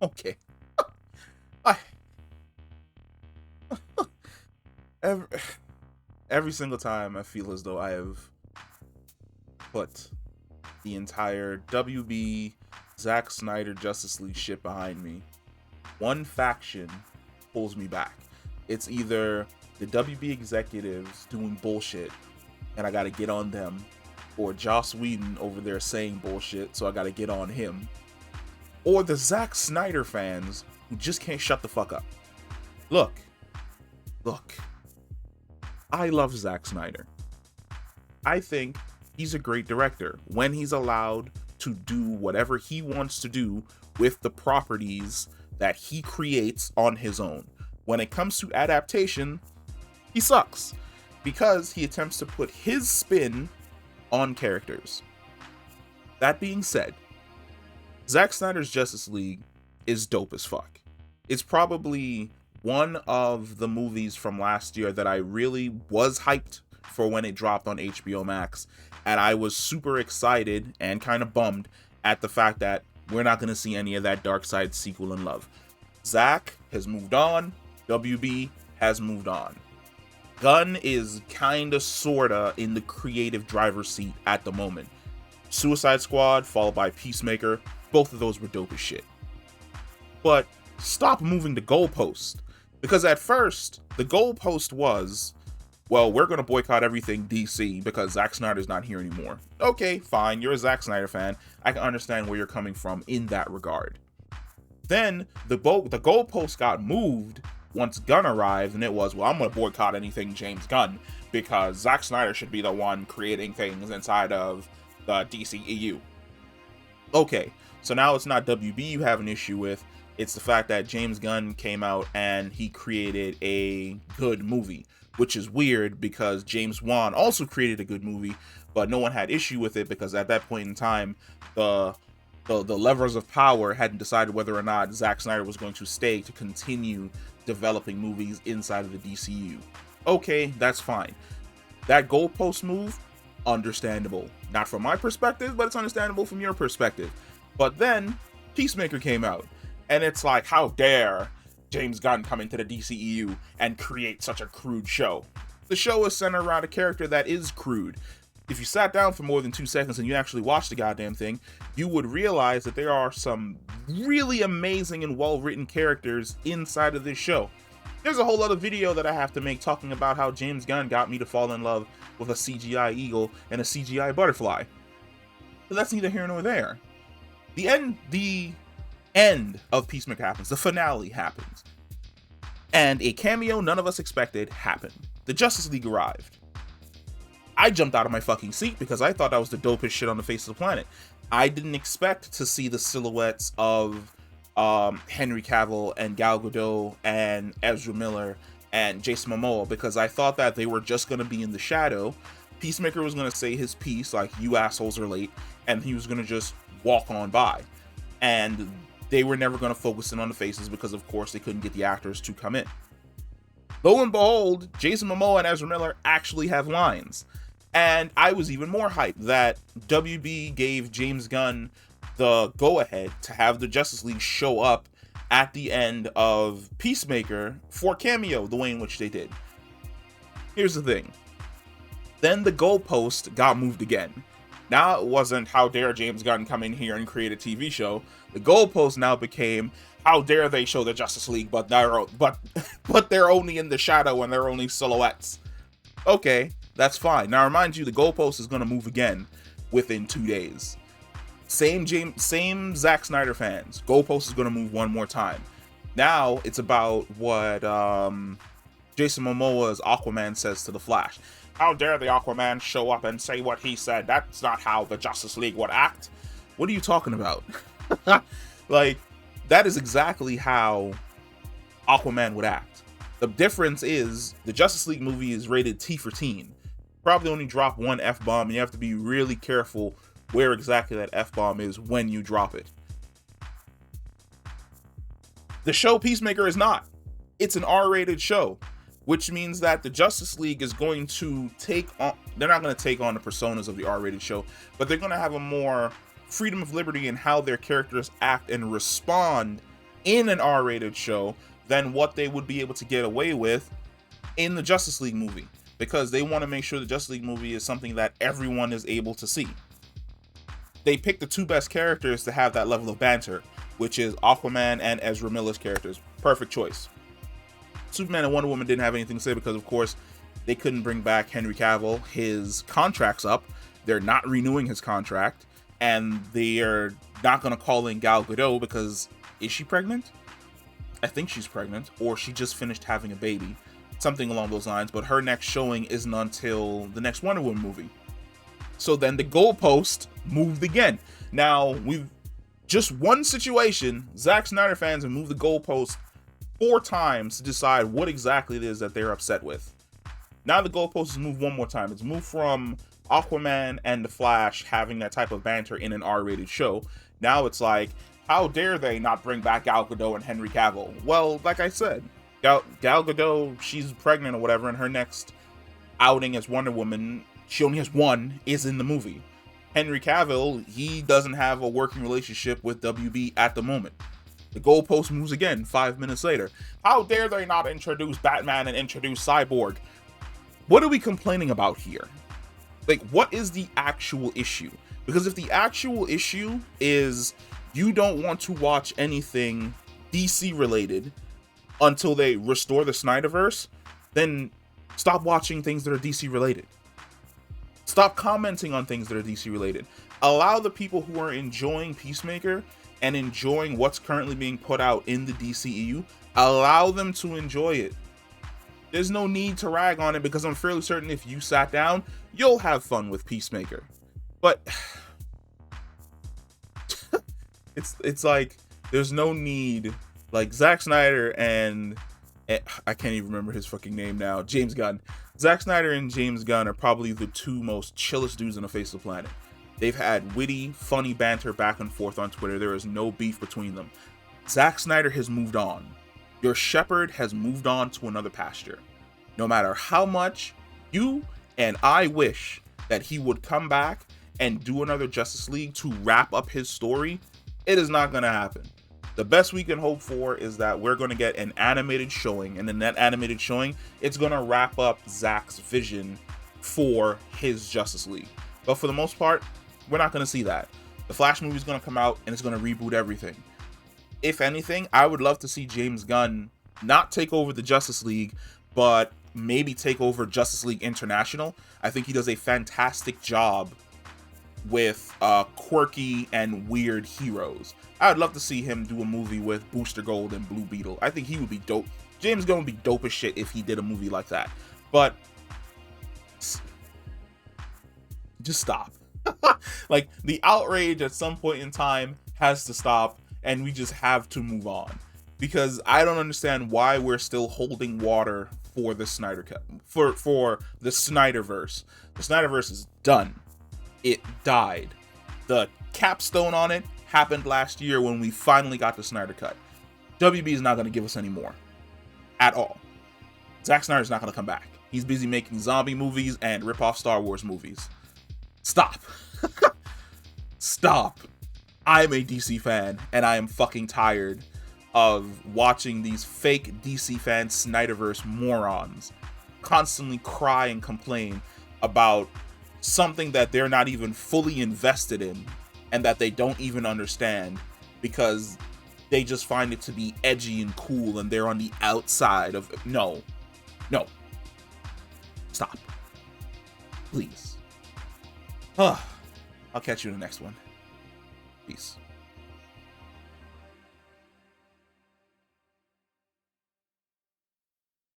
Okay. I, every, every single time I feel as though I have put the entire WB Zack Snyder Justice League shit behind me, one faction pulls me back. It's either the WB executives doing bullshit and I gotta get on them, or Joss Whedon over there saying bullshit, so I gotta get on him, or the Zack Snyder fans who just can't shut the fuck up. Look, look, I love Zack Snyder. I think he's a great director when he's allowed to do whatever he wants to do with the properties that he creates on his own. When it comes to adaptation, he sucks because he attempts to put his spin on characters. That being said, Zack Snyder's Justice League is dope as fuck. It's probably one of the movies from last year that I really was hyped for when it dropped on HBO Max, and I was super excited and kind of bummed at the fact that we're not going to see any of that Darkseid sequel in love. Zack has moved on, WB has moved on. Gunn is kinda sorta in the creative driver's seat at the moment. Suicide Squad followed by Peacemaker, both of those were dope as shit. But stop moving the goalpost. Because at first, the goalpost was, well, we're gonna boycott everything DC because Zack Snyder's not here anymore. Okay, fine, you're a Zack Snyder fan. I can understand where you're coming from in that regard. Then the goalpost got moved once Gunn arrived, and it was, well, I'm gonna boycott anything James Gunn because Zack Snyder should be the one creating things inside of the DCEU. Okay, so now it's not WB you have an issue with, it's the fact that James Gunn came out and he created a good movie, which is weird because James Wan also created a good movie, but no one had issue with it because at that point in time, the levers of power hadn't decided whether or not Zack Snyder was going to stay to continue developing movies inside of the DCU. Okay, that's fine. That goalpost move, understandable. Not from my perspective, but it's understandable from your perspective. But then Peacemaker came out, and it's like, how dare James Gunn come into the DCEU and create such a crude show? The show is centered around a character that is crude. If you sat down for more than 2 seconds and you actually watched the goddamn thing, you would realize that there are some really amazing and well-written characters inside of this show. There's a whole other video that I have to make talking about how James Gunn got me to fall in love with a CGI eagle and a CGI butterfly. But that's neither here nor there. The end of Peacemaker happens. The finale happens. And a cameo none of us expected happened. The Justice League arrived. I jumped out of my fucking seat because I thought that was the dopest shit on the face of the planet. I didn't expect to see the silhouettes of Henry Cavill and Gal Gadot and Ezra Miller and Jason Momoa because I thought that they were just going to be in the shadow. Peacemaker was going to say his piece, like, you assholes are late, and he was going to just walk on by. And they were never going to focus in on the faces because, of course, they couldn't get the actors to come in. Lo and behold, Jason Momoa and Ezra Miller actually have lines. And I was even more hyped that WB gave James Gunn the go-ahead to have the Justice League show up at the end of Peacemaker for cameo, the way in which they did. Here's the thing. Then the goalpost got moved again. Now it wasn't, how dare James Gunn come in here and create a TV show. The goalpost now became, how dare they show the Justice League, but they're only in the shadow and they're only silhouettes. Okay, that's fine. Now remind you, the goalpost is going to move again within 2 days. Same Zack Snyder fans. Goalpost is going to move one more time. Now it's about what Jason Momoa's Aquaman says to the Flash. How dare the Aquaman show up and say what he said? That's not how the Justice League would act. What are you talking about? Like, that is exactly how Aquaman would act. The difference is the Justice League movie is rated T for teen. Probably only drop one F-bomb, and you have to be really careful where exactly that F-bomb is when you drop it. The show Peacemaker is not. It's an R-rated show, which means that the Justice League is going to take on, they're not going to take on the personas of the R-rated show, but they're going to have a more freedom of liberty in how their characters act and respond in an R-rated show than what they would be able to get away with in the Justice League movie, because they want to make sure the Justice League movie is something that everyone is able to see. They picked the two best characters to have that level of banter, which is Aquaman and Ezra Miller's characters. Perfect choice. Superman and Wonder Woman didn't have anything to say because, of course, they couldn't bring back Henry Cavill. His contract's up. They're not renewing his contract, and they are not going to call in Gal Gadot because, is she pregnant? I think she's pregnant, or she just finished having a baby. Something along those lines, but her next showing isn't until the next Wonder Woman movie. So then the goalpost moved again. Now, we've just one situation, Zack Snyder fans have moved the goalpost 4 times to decide what exactly it is that they're upset with. Now the goalpost is moved one more time. It's moved from Aquaman and the Flash having that type of banter in an R-rated show. Now it's like, how dare they not bring back Gal Gadot and Henry Cavill? Well, like I said, Gal Gadot, she's pregnant or whatever, and her next outing as Wonder Woman, she only has one, is in the movie. Henry Cavill, he doesn't have a working relationship with WB at the moment. The goalpost moves again 5 minutes later. How dare they not introduce Batman and introduce Cyborg? What are we complaining about here? Like, what is the actual issue? Because if the actual issue is you don't want to watch anything DC related until they restore the Snyderverse, then stop watching things that are DC related. Stop commenting on things that are DC related. Allow the people who are enjoying Peacemaker and enjoying what's currently being put out in the DCEU, allow them to enjoy it. There's no need to rag on it, because I'm fairly certain if you sat down, you'll have fun with Peacemaker. But it's like there's no need. Like Zack Snyder and I can't even remember his fucking name now, James Gunn. Zack Snyder and James Gunn are probably the two most chillest dudes on the face of the planet. They've had witty, funny banter back and forth on Twitter. There is no beef between them. Zack Snyder has moved on. Your shepherd has moved on to another pasture. No matter how much you and I wish that he would come back and do another Justice League to wrap up his story, it is not going to happen. The best we can hope for is that we're going to get an animated showing, and in that animated showing, it's going to wrap up Zack's vision for his Justice League. But for the most part, we're not going to see that. The Flash movie is going to come out, and it's going to reboot everything. If anything, I would love to see James Gunn not take over the Justice League, but maybe take over Justice League International. I think he does a fantastic job with quirky and weird heroes. I would love to see him do a movie with Booster Gold and Blue Beetle. I think he would be dope. James Gunn would be dope as shit if he did a movie like that. But just stop. Like, the outrage at some point in time has to stop, and we just have to move on. Because I don't understand why we're still holding water for the Snyder Cut, for the Snyderverse. The Snyderverse is done. It died. The capstone on it happened last year when we finally got the Snyder Cut. WB is not going to give us any more. At all. Zack Snyder's not going to come back. He's busy making zombie movies and rip-off Star Wars movies. Stop. Stop. I'm a DC fan, and I am fucking tired of watching these fake DC fan Snyderverse morons constantly cry and complain about something that they're not even fully invested in and that they don't even understand, because they just find it to be edgy and cool and they're on the outside of it. No. Stop. Please. I'll catch you in the next one. Peace.